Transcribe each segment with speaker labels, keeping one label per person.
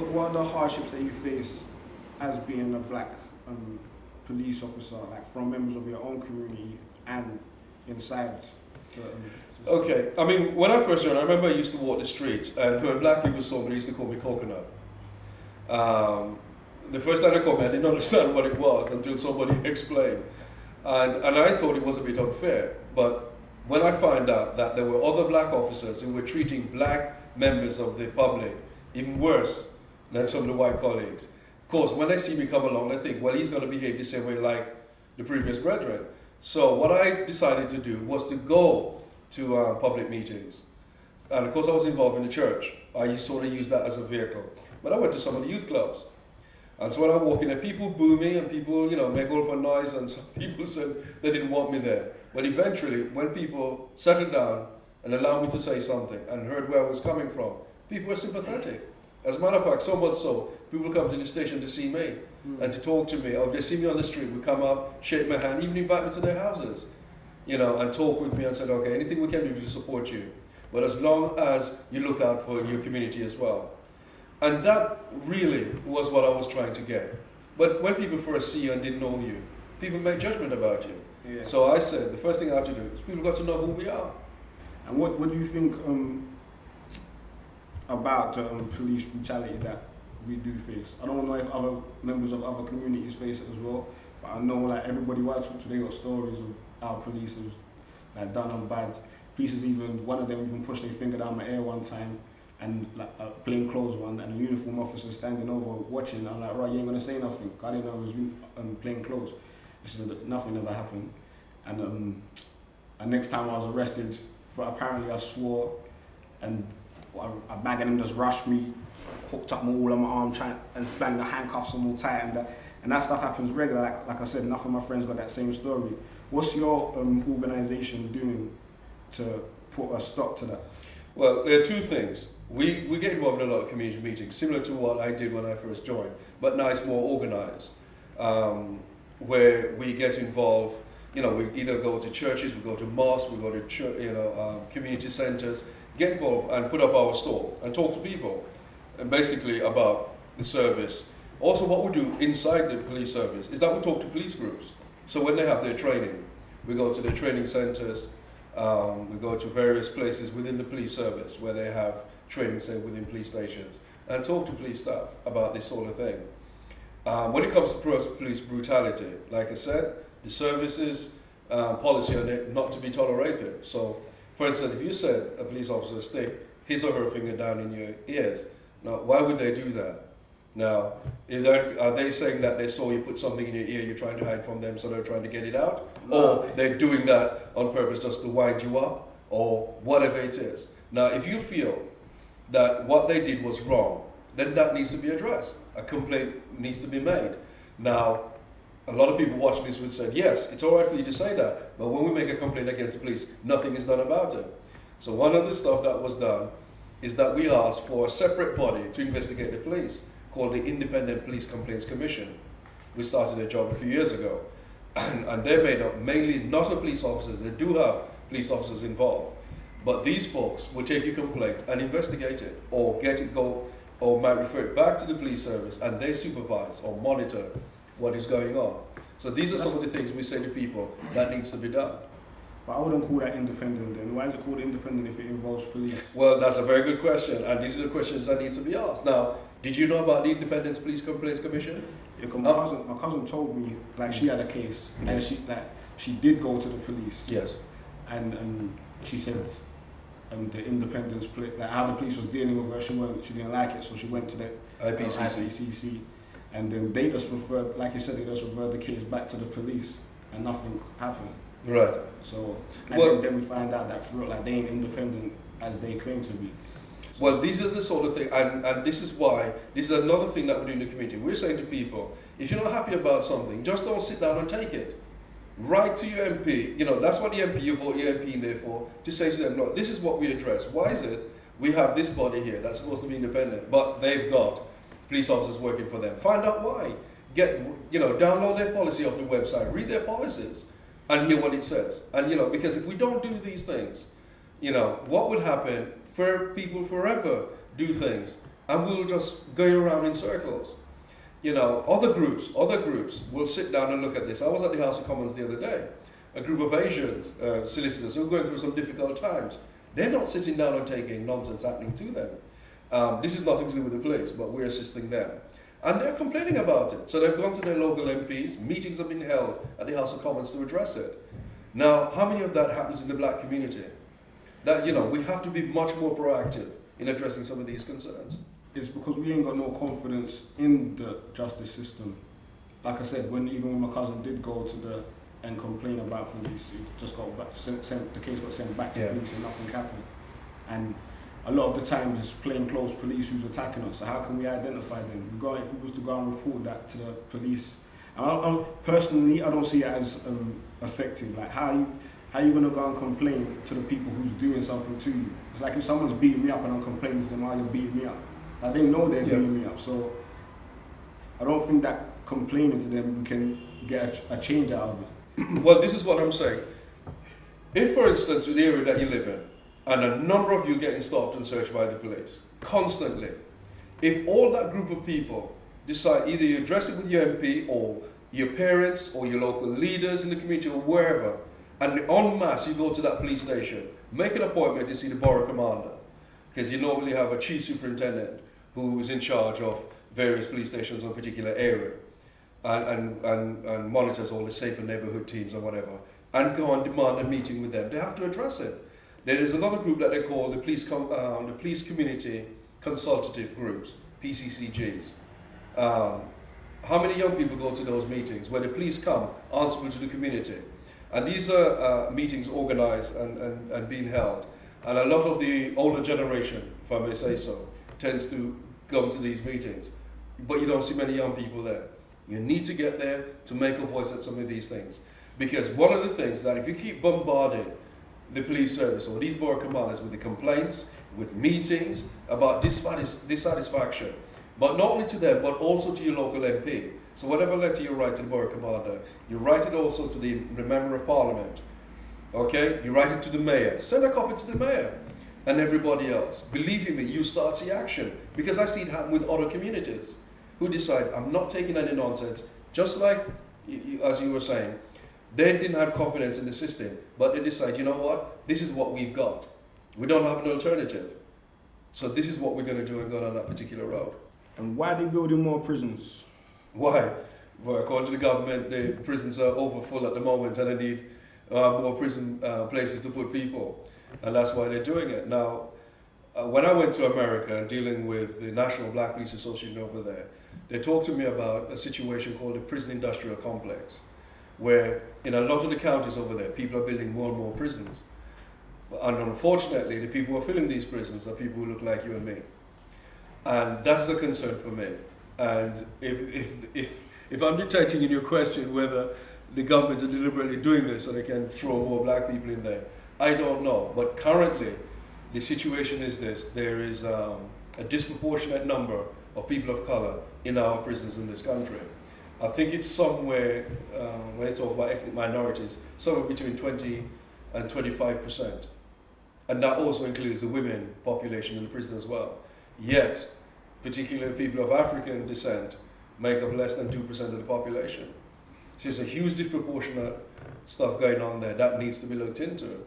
Speaker 1: What are the hardships that you face as being a black police officer, like from members of your own community and inside the system?
Speaker 2: Okay, I mean, when I first joined, I remember I used to walk the streets, and when black people saw me, they used to call me coconut. The first time they called me, I didn't understand what it was until somebody explained. And I thought it was a bit unfair. But when I found out that there were other black officers who were treating black members of the public even worse than some of the white colleagues, of course, when they see me come along, they think, well, he's going to behave the same way like the previous brethren. So what I decided to do was to go to public meetings. And of course, I was involved in the church. I sort of used that as a vehicle. But I went to some of the youth clubs. And so when I walk in there, people boo me and people, make all up a noise, and some people said they didn't want me there. But eventually, when people settled down and allowed me to say something and heard where I was coming from, people were sympathetic. As a matter of fact, so much so, people come to the station to see me and to talk to me. Or if they see me on the street, would come up, shake my hand, even invite me to their houses, and talk with me and said, okay, anything we can do to support you. But as long as you look out for your community as well. And that really was what I was trying to get. But when people first see you and didn't know you, people make judgment about you.
Speaker 1: Yeah.
Speaker 2: So I said, the first thing I have to do is people got to know who we are.
Speaker 1: And what do you think about police brutality that we do face? I don't know if other members of other communities face it as well, but I know like everybody who I talk to, they got stories of how police has like done them bad. Police is one of them even pushed their finger down my ear one time, and like a plain clothes one, and a uniform officer standing over watching. I'm like, right, you ain't gonna say nothing. I didn't know it was plain clothes. She said nothing ever happened. And next time I was arrested for apparently I swore, and a bag of them just rushed me, hooked up my all on my arm, trying and flung the handcuffs on all tight, and that stuff happens regular. Like I said, enough of my friends got that same story. What's your organisation doing to put a stop to that?
Speaker 2: Well, there are two things. We get involved in a lot of community meetings, similar to what I did when I first joined, but now it's more organized, where we get involved. We either go to churches, we go to mosques, we go to community centers, get involved and put up our stall and talk to people, and basically about the service. Also, what we do inside the police service is that we talk to police groups. So when they have their training, we go to their training centers. We go to various places within the police service where they have training, say, within police stations, and talk to police staff about this sort of thing. When it comes to police brutality, like I said, the services policy on it not to be tolerated. So, for instance, if you said a police officer stick his or her finger down in your ears, now why would they do that? Now, are they saying that they saw you put something in your ear, you're trying to hide from them, so they're trying to get it out?
Speaker 1: No.
Speaker 2: Or they're doing that on purpose just to wind you up, or whatever it is. Now, if you feel that what they did was wrong, then that needs to be addressed. A complaint needs to be made. Now, a lot of people watching this would say, yes, it's all right for you to say that, but when we make a complaint against police, nothing is done about it. So one of the stuff that was done is that we asked for a separate body to investigate the police, called the Independent Police Complaints Commission. We started their job a few years ago. And they're made up mainly not of police officers. They do have police officers involved. But these folks will take your complaint and investigate it, or or might refer it back to the police service, and they supervise or monitor what is going on. So these are some of the things we say to people that needs to be done.
Speaker 1: But I wouldn't call that independent then. Why is it called independent if it involves police?
Speaker 2: Well, that's a very good question, and these are the questions that need to be asked. Now, did you know about the Independent Police Complaints Commission?
Speaker 1: Yeah, my cousin told me like she had a case and she did go to the police.
Speaker 2: Yes.
Speaker 1: And she said the independence, like how the police was dealing with her, she didn't like it, so she went to the IPCC, and then they just referred, like you said, they just referred the case back to the police, and nothing happened.
Speaker 2: Right.
Speaker 1: So then we find out that they ain't independent as they claim to be.
Speaker 2: Well, these are the sort of thing, and this is another thing that we do in the community. We're saying to people, if you're not happy about something, just don't sit down and take it. Write to your MP, that's what you vote your MP in there for, to say to them, look, this is what we address. Why is it we have this body here that's supposed to be independent, but they've got police officers working for them? Find out why. Download their policy off the website, read their policies, and hear what it says. And, because if we don't do these things, what would happen for people forever do things and we'll just go around in circles. You know, other groups will sit down and look at this. I was at the House of Commons the other day. A group of Asians, solicitors, who are going through some difficult times. They're not sitting down and taking nonsense happening to them. This is nothing to do with the police, but we're assisting them. And they're complaining about it. So they've gone to their local MPs, meetings have been held at the House of Commons to address it. Now, how many of that happens in the black community? That, you know, we have to be much more proactive in addressing some of these concerns.
Speaker 1: It's because we ain't got no confidence in the justice system. Like I said, even when my cousin did go to and complain about police, it just got back, the case got sent back to police and nothing happened. And a lot of the times it's plainclothes police who's attacking us. So how can we identify them? If we was to go and report that to the police, personally, I don't see it as effective. Like how you gonna go and complain to the people who's doing something to you? It's like if someone's beating me up and I'm complaining to them, why you're beating me up? Like they know they're beating me up. So I don't think that complaining to them, we can get a change out of it.
Speaker 2: Well, this is what I'm saying. If, for instance, with the area that you live in, and a number of you getting stopped and searched by the police, constantly, if all that group of people decide either you address it with your MP or your parents or your local leaders in the community or wherever, and en masse you go to that police station, make an appointment to see the borough commander, because you normally have a chief superintendent who is in charge of various police stations in a particular area and monitors all the safer neighborhood teams or whatever, and go and demand a meeting with them. They have to address it. There is another group that they call the police community consultative groups, PCCGs. How many young people go to those meetings where the police come answerable to the community? And these are meetings organized and being held. And a lot of the older generation, if I may say so, tends to come to these meetings. But you don't see many young people there. You need to get there to make a voice at some of these things. Because one of the things that if you keep bombarding the police service or these borough commanders with the complaints, with meetings about dissatisfaction, but not only to them, but also to your local MP. So whatever letter you write to the borough commander, you write it also to the member of parliament. Okay? You write it to the mayor. Send a copy to the mayor and everybody else. Believe me, you start to see action. Because I see it happen with other communities who decide, I'm not taking any nonsense. Just like, as you were saying, they didn't have confidence in the system, but they decide, you know what? This is what we've got. We don't have an alternative. So this is what we're going to do and go down that particular road.
Speaker 1: And why are they building more prisons?
Speaker 2: Why? Well, according to the government, the prisons are overfull at the moment and they need more prison places to put people. And that's why they're doing it. Now, when I went to America and dealing with the National Black Police Association over there, they talked to me about a situation called the prison industrial complex, where in a lot of the counties over there, people are building more and more prisons. And unfortunately, the people who are filling these prisons are people who look like you and me. And that is a concern for me. And if I'm detecting in your question whether the government are deliberately doing this so they can throw more black people in there, I don't know. But currently, the situation is this. There is a disproportionate number of people of color in our prisons in this country. I think it's somewhere, when you talk about ethnic minorities, somewhere between 20 and 25%. And that also includes the women population in the prison as well. Yet, particularly people of African descent make up less than 2% of the population. So there's a huge disproportionate stuff going on there that needs to be looked into.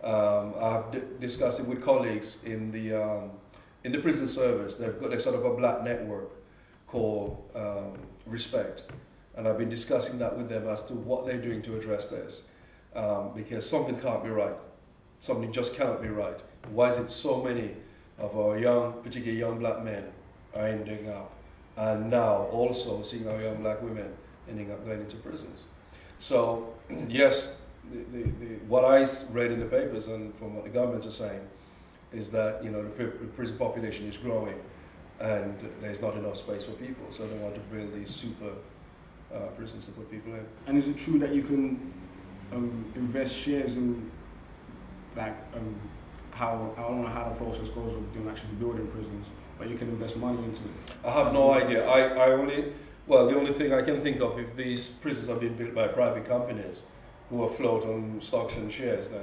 Speaker 2: I've discussed it with colleagues in the prison service. They've got sort of a black network called Respect, and I've been discussing that with them as to what they're doing to address this, because something can't be right. Something just cannot be right. Why is it so many of our young, particularly young black men, are ending up, and now also seeing our young black women ending up going into prisons? So yes, what I read in the papers and from what the government is saying is that, you know, the prison population is growing and there's not enough space for people, so they want to build these super prisons to put people in.
Speaker 1: And is it true that you can invest shares in, like, I don't know how the process goes of doing actually building prisons, but you can invest money into it?
Speaker 2: I have no idea. The only thing I can think of, if these prisons are being built by private companies who are afloat on stocks and shares, then